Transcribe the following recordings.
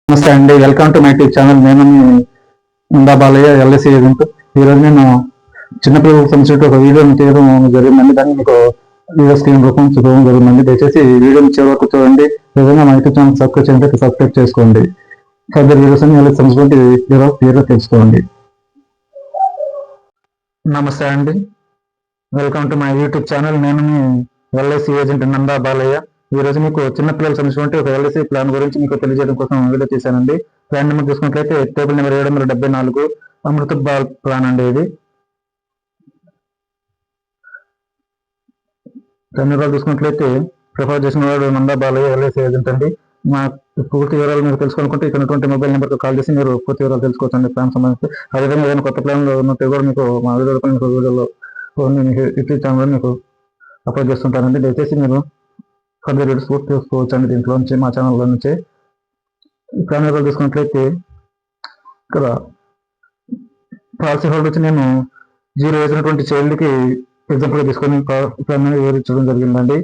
నమస్తే అండి, welcome to my YouTube channel. నేను ముందా బాలయ్య, ఎల్ఐసి ఏజెంట్. ఈరోజు నేను చిన్నపిల్లలకు సంబంధించిన ఒక వీడియోని చేయడం జరిగిందండి. దాన్ని మీకు వీడియో స్క్రీన్ రూపం చూడడం జరిగిందండి. దయచేసి ఈ వీడియోని చివరి వరకు చూడండి. విధంగా మా యూట్యూబ్ ఛానల్ సబ్స్క్రైబ్ చేయండి, సబ్స్క్రైబ్ చేసుకోండి. ఫర్దర్ వీడియోస్ అని ఎల్ఐసి సంబంధించి క్లియర్గా తెలుసుకోండి. నమస్తే అండి, welcome to my YouTube channel. నేను మీ ఎల్ఐసి ఏజెంట్ నందా బాలయ్య. ఈ రోజు మీకు చిన్నపిల్లలకు సంబంధించిన ఒక ఎల్ఐసి ప్లాన్ గురించి మీకు తెలియజేయడం కోసం వీడియో తీశానండి. ప్లాన్ నెంబర్ చూసుకున్నట్లయితే టేబుల్ నెంబర్ 774 అమృత బాల్ ప్లాన్ అండి. ఇది ధన్యవాదాలు. చూసుకున్నట్లయితే ప్రిఫర్ చేసిన వాడు నందా బాలయ్య, ఎల్ఐసి ఏజెంట్ అండి. మా పూర్తి వివరాలు మీరు తెలుసుకోవాలనుకుంటే ఇక్కడ మొబైల్ నెంబర్కి కాల్ చేసి మీరు పూర్తి వివరాలు తెలుసుకోవచ్చండి ప్లాన్ సంబంధించి. అదేవిధంగా ఏదైనా కొత్త ప్లాన్లో ఉన్నట్టు కూడా మీకు మా వీడియోలో యూట్యూబ్ ఛానల్ మీకు అప్లోడ్ చేస్తుంటానండి. దయచేసి మీరు ఫర్దర్ వీడియోస్ పూర్తి చేసుకోవచ్చు అండి దీంట్లో నుంచి, మా ఛానల్లో నుంచి. ప్లాన్ వివరాలు తీసుకున్నట్లయితే ఇక్కడ పాలసీ హోల్డర్ వచ్చి నేను 0 ఏజ్ ఉన్నటువంటి చైల్డ్కి ఎగ్జాంపుల్గా తీసుకొని ప్లాన్ వివరించడం జరిగిందండి.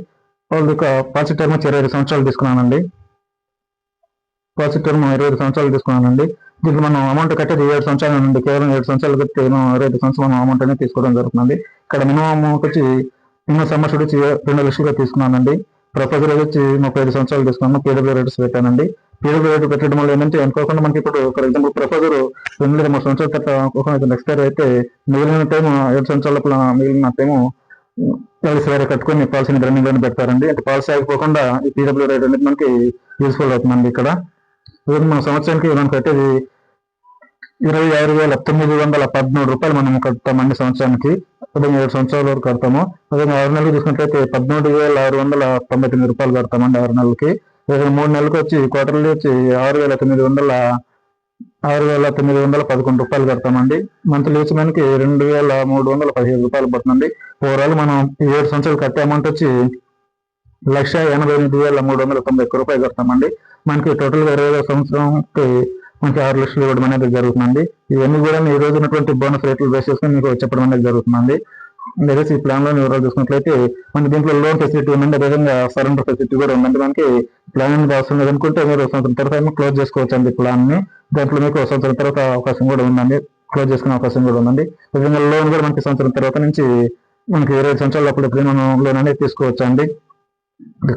వాళ్ళ యొక్క పాలసీ టర్మ్ వచ్చి 25 సంవత్సరాలు తీసుకున్నానండి. పాలసీ టర్మ్ 25 సంవత్సరాలు తీసుకున్నానండి. దీంట్లో మనం అమౌంట్ కట్టేది 7 సంవత్సరాల నుండి, కేవలం 7 సంవత్సరాలు కట్టి 25 సంవత్సరాలు అమౌంట్ అనేది తీసుకోవడం జరుగుతుంది. ఇక్కడ మినిమం అమౌంట్ వచ్చి మినిమం సంవత్సరం వచ్చి 2 లక్షలుగా తీసుకున్నానండి. ప్రపోజల్ వచ్చి 35 సంవత్సరాలు తీసుకున్నాను. పీడబ్ల్యూ రేట్స్ పెట్టానండి. పీడబ్ల్యూ రేట్ పెట్టడం వల్ల ఏంటంటే అనుకోకుండా మనకి ఇప్పుడు ఫర్ ఎగ్జాంపుల్ ప్రపోజల్ 2 లేదా 3 సంవత్సరాల తర్వాత ఎక్స్పైర్ అయితే మిగిలిన టైం 7 సంవత్సరాల లోపల మిగిలిన టైము పాలసీ వేరే కట్టుకొని పాలసీని రన్నింగ్ లోనే పెడతారండి. అంటే పాలసీ ఆగిపోకుండా ఈ పీడబ్ల్యూ రేట్ అనేది మనకి యూస్ఫుల్ అవుతుందండి. ఇక్కడ మన సంవత్సరానికి మనం కట్టేది 26,913 రూపాయలు మనం కడతామండి సంవత్సరానికి. అదే 7 సంవత్సరాల వరకు కడతాము. అదే 6 నెలలు చూసుకున్నట్లయితే 13,699 రూపాయలు కడతామండి 6 నెలలకి. అదే 3 నెలలకు వచ్చి క్వార్టర్లీ వచ్చి 6,911 రూపాయలు కడతామండి. మంత్లీ వచ్చి మనకి 2,317 రూపాయలు పడుతుందండి. ఓవరాల్ మనం 7 సంవత్సరాలు కట్టే అమౌంట్ వచ్చి 1,88,391 రూపాయలు కడతామండి. మనకి టోటల్గా 25 సంవత్సరంకి మనకి 6 లక్షలు ఇవ్వడం అనేది జరుగుతుందండి. ఇవన్నీ కూడా ఈ రోజు ఉన్నటువంటి బోనస్ రేట్లు బేస్ చేసుకుని మీకు చెప్పడం అనేది జరుగుతుందండి. ఈ ప్లాన్ లో వివరాలు చూసుకున్నట్లయితే మనకి దీంట్లో లోన్ ఫెసిలిటీ ఉందండి. అదేవిధంగా సరెండర్ ఫెసిలిటీ కూడా ఉందండి. మనకి ప్లాన్ అనేది అవసరం లేదనుకుంటే మీరు సంవత్సరం తర్వాత క్లోజ్ చేసుకోవచ్చు అండి ప్లాన్ ని. దాంట్లో మీకు సంవత్సరం తర్వాత అవకాశం కూడా ఉందండి, క్లోజ్ చేసుకునే అవకాశం కూడా ఉందండి. అదేవిధంగా లోన్ కూడా మనకి సంవత్సరం తర్వాత నుంచి మనకి 20 సంవత్సరాల లోపల మనం లోన్ అనేది తీసుకోవచ్చు అండి.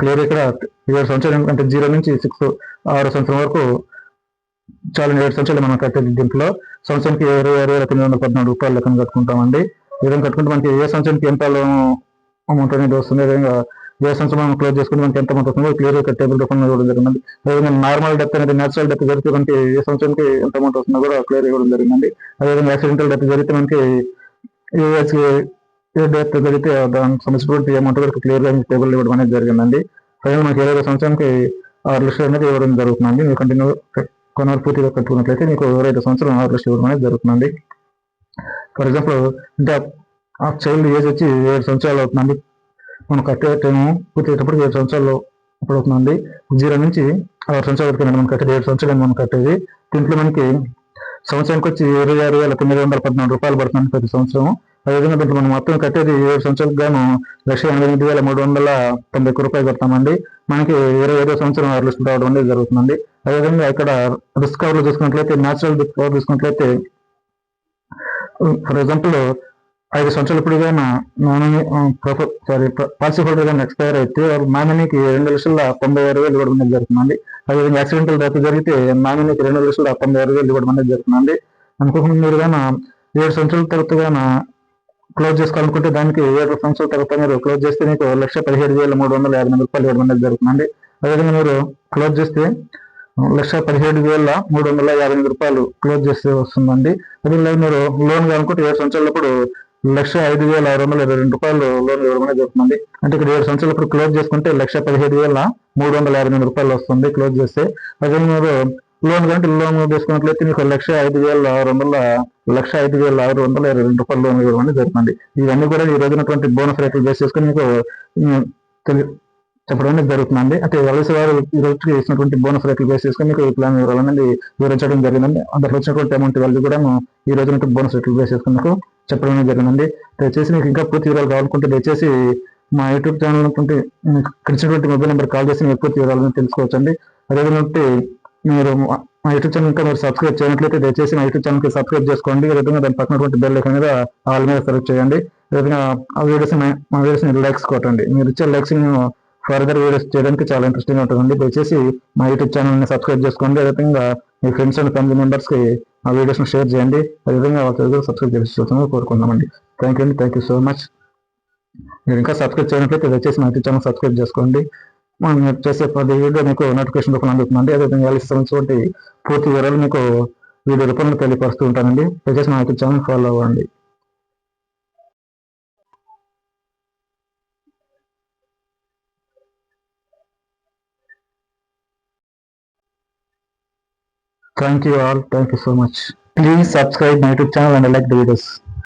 క్లియర్ ఇక్కడ 7 సంవత్సరాలు అంటే 0 నుంచి 6 సంవత్సరం వరకు చాలా 7 సంవత్సరాలు మనం కట్టేది. దీంట్లో సంవత్సరానికి 26,914 రూపాయలు లెక్కన కట్టుకుంటామండి. ఈ విధంగా కట్టుకుంటే మనకి ఏ సంవత్సరానికి ఎంత అమౌంట్ అనేది వస్తుంది, అదేవిధంగా ఏ సంవత్సరం మనం క్లోజ్ చేసుకుంటే మనకి ఎంత అమౌంట్ వస్తుందో క్లియర్ గా టేబుల్ రూపంలో ఇవ్వడం జరిగింది. అదేవిధంగా నార్మల్ డెత్ అనేది నేచురల్ డెత్ జరిగితే మనకి ఏ సంవత్సరానికి ఎంత అమౌంట్ వస్తుందో కూడా క్లియర్ ఇవ్వడం జరిగిందండి. అదేవిధంగా యాక్సిడెంటల్ డెత్ జరిగితే మనకి ఏ డెత్ జరిగితే దానికి సంబంధించినటువంటి అమౌంట్ కూడా క్లియర్ గా టేబుల్ ఇవ్వడం అనేది జరిగిందండి. అదే మనకి 25 సంవత్సరానికి 6 లక్షలు అనేది ఇవ్వడం జరుగుతుందండి. మీరు కంటిన్యూ కొనాలి పూర్తిగా కట్టుకున్నట్లయితే మీకు 25 సంవత్సరం 6 లక్షలు ఇవ్వడం అనేది జరుగుతుందండి. ఫర్ ఎగ్జాంపుల్ అంటే ఆ చైల్డ్ ఏజ్ వచ్చి 7 సంవత్సరాలు అవుతుందండి. మనం కట్టే టైం పూర్తయ్యేటప్పుడు 7 సంవత్సరాలు ఇప్పుడు అవుతుందండి. 0 నుంచి 6 సంవత్సరాల వరకు మనం కట్టేది 7 సంవత్సరాలు మనం కట్టేది. దీంట్లో మనకి సంవత్సరానికి వచ్చి 26,914 రూపాయలు పడుతుంది ప్రతి సంవత్సరం. అదేవిధంగా దీంట్లో మనం మొత్తం కట్టేది 7 సంవత్సరాలకు గాను 1,88,391 రూపాయలు కడతామండి. మనకి 25 సంవత్సరం 6 లక్షలు రావడం అనేది జరుగుతుందండి. అదేవిధంగా ఇక్కడ రిస్క్ కవర్ లో చూసుకున్నట్లయితే న్యాచురల్ రిస్క్ కవర్ చూసుకున్నట్లయితే ఫర్ ఎగ్జాంపుల్ 5 సంవత్సరాలు ఇప్పుడు పాలసీ హోల్డర్ కానీ ఎక్స్పైర్ అయితే నామినీకి 2,96,000 ఇవ్వడం అనేది జరుగుతుందండి. అదేవిధంగా యాక్సిడెంటల్ డెత్ జరిగితే నామినీకి 2,96,000 ఇవ్వడం అనేది జరుగుతుందండి. అనుకోకుండా మీరు కానీ 7 సంవత్సరాల తర్వాత కానీ క్లోజ్ చేసుకోవాలనుకుంటే దానికి 7 సంవత్సరాల తర్వాత మీరు క్లోజ్ చేస్తే మీకు 1,17,358 రూపాయలు ఇవ్వడం అనేది జరుగుతుందండి. అదేవిధంగా మీరు క్లోజ్ చేస్తే 1,17,358 రూపాయలు క్లోజ్ చేస్తే వస్తుందండి. అదే మీరు లోన్ అనుకుంటే 7 సంవత్సరాలప్పుడు 1,05,622 రూపాయలు లోన్ ఇవ్వడం అనేది జరుగుతుంది. అంటే ఇక్కడ 7 సంవత్సరాలప్పుడు క్లోజ్ చేసుకుంటే 1,17,358 రూపాయలు వస్తుంది క్లోజ్ చేస్తే. అదే మీరు లోన్ కంటే లోన్ తీసుకున్నట్లయితే మీకు 1,05,622 రూపాయలు లోన్ ఇవ్వడం అనేది జరుగుతుంది. ఇవన్నీ కూడా ఈ రోజునటువంటి బోనస్ రేట్లు బేస్ చేసుకుని మీకు చెప్పడం అనేది జరుగుతుందండి. అంటే ఎల్ఐసి వారు ఈ రోజుకి ఇచ్చినటువంటి బోనస్ రేట్లు బేస్ చేసుకుని మీకు ఈ ప్లాన్ వివరాలు అనేది వివరించడం జరిగిందండి. అందులో వచ్చినటువంటి అమౌంట్ వాల్యూ కూడా ఈ రోజు బోనస్ రేట్లు బేస్ చేసుకుని మీకు చెప్పడం అనేది జరిగిందండి. దయచేసి మీకు ఇంకా పూర్తి వివరాలు కావాలనుకుంటే దయచేసి మా యూట్యూబ్ ఛానల్ అనుకుంటే మీకు ఇచ్చినటువంటి మొబైల్ నెంబర్ కాల్ చేసి మీకు పూర్తి వివరాలను తెలుసుకోవచ్చండి. అదేవిధంగా మీరు మా యూట్యూబ్ ఛానల్ ఇంకా మీరు సబ్స్క్రైబ్ చేయనట్లయితే దయచేసి మా యూట్యూబ్ ఛానల్కి సబ్స్క్రైబ్ చేసుకోండి. విధంగా దాని పక్కనటువంటి బెల్ ఐకాన్ మీద ఆల్ మీద సెలెక్ట్ చేయండి. విధంగా ఆ వీడియోస్ మా వీడియోస్ని లైక్స్ కొట్టండి. మీరు ఇచ్చే లైక్స్ ఫర్దర్ వీడియోస్ చేయడానికి చాలా ఇంట్రెస్టింగ్ ఉంటుందండి. దయచేసి మా యూట్యూబ్ ఛానల్ని సబ్స్క్రైబ్ చేసుకోండి. అదేవిధంగా మీ ఫ్రెండ్స్ అండ్ ఫ్యామిలీ మెంబర్స్కి ఆ వీడియోస్ని షేర్ చేయండి. అదేవిధంగా వాళ్ళకి సబ్స్క్రైబ్ చేసుకోవాలని కోరుకుందామండి. థ్యాంక్ యూ అండి. Thank you so much. మీరు ఇంకా సబ్స్క్రైబ్ చేయనట్లయితే దయచేసి మా యూట్యూబ్ ఛానల్ సబ్స్క్రైబ్ చేసుకోండి. మనం చేసే ప్రతి వీడియో మీకు నోటిఫికేషన్ రూపంలో అందుతుందండి. అదేవిధంగా వాళ్ళకి సంబంధించినటువంటి పూర్తి వివరాలు మీకు వీడియో రూపంలో తెలియపరుస్తూ ఉంటానండి. దయచేసి మా యూట్యూబ్ ఛానల్ ఫాలో అవ్వండి. Thank you all. Thank you so much. Please subscribe my YouTube channel and like the videos.